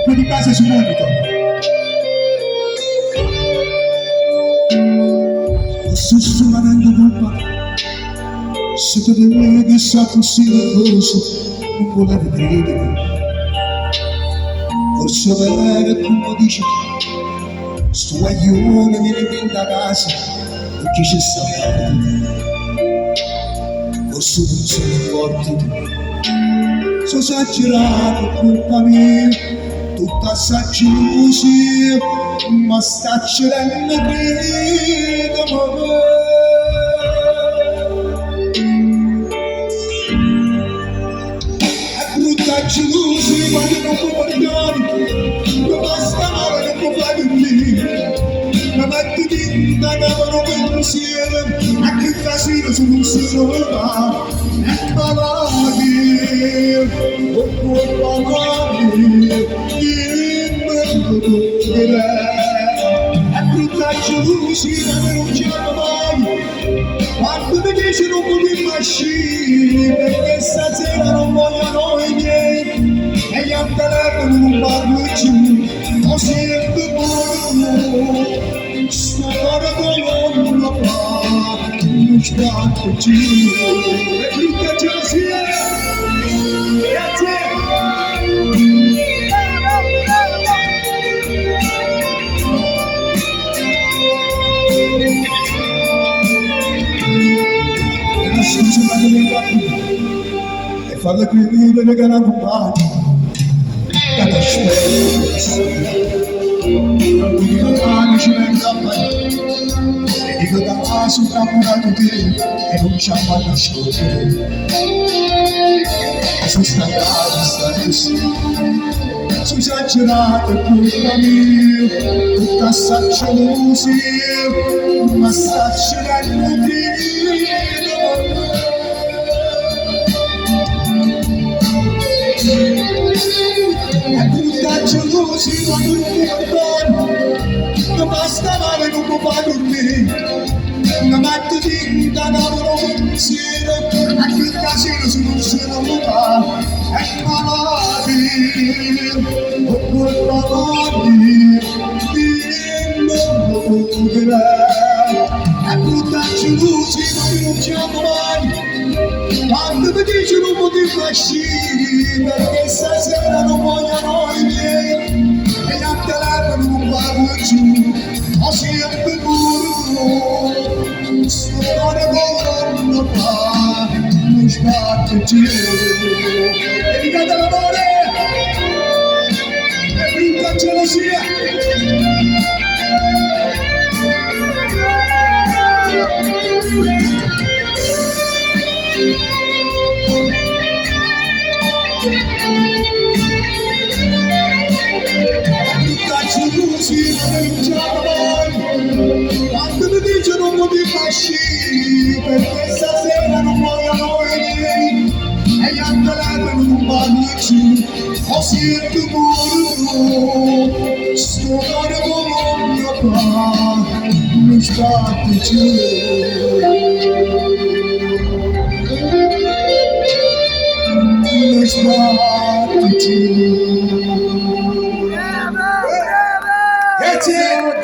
Predicase su monito. Sussurrando culpa, se tu devi sapere silenzioso, non volevo credere. Forse vera come dici, sto guaglione mi rivende a casa, perché ci sta. Forse non sono forte tu, sono esagerato colpa mia, tutta saggiusi, ma sta cercando credo. Gelosi, quando non può perdonare, non basta male, non può fare dormire. Ma mattina andavano pensiero, anche il casino su un solo e malati, o colpamati, dimmi dove è brutta gelosi, ma non c'è mai. Quando mi dici non puoi mai uscire, perché stasera non vogliono i miei, e gli al telefono non parlo più, ho sempre buono, sto guardando non fa, non sbatto più, e brutta gelosia, grazie. E farle credere che era compagno da te stesso quindi domani ci venga a me e dico da là sopra curato te e non ci ha mai lasciato te e sono stancato stare così sono esagerato e colpa mia tutta sta gelosia ma sta cercando è brutta gelosi quando non mi perdono non basta male non può fare dormire una mattina lavoro pensiero anche il casino se non se lo fa è malati o colpamati dimmi dove è brutta gelosi quando non ci amo mai quando mi dici non potevo uscire perché stasera non vogliono i miei e al telefono non parlo più ho sempre voluto sto cuore non fa non sbatto più dedicate l'amore e brutta gelosia quando mi dice non potevo uscire perché stasera non vogliono i miei e gli al telefono non parlo più ho sempre voluto sto cuore con fa non sbatto più non sbatto più. That's it.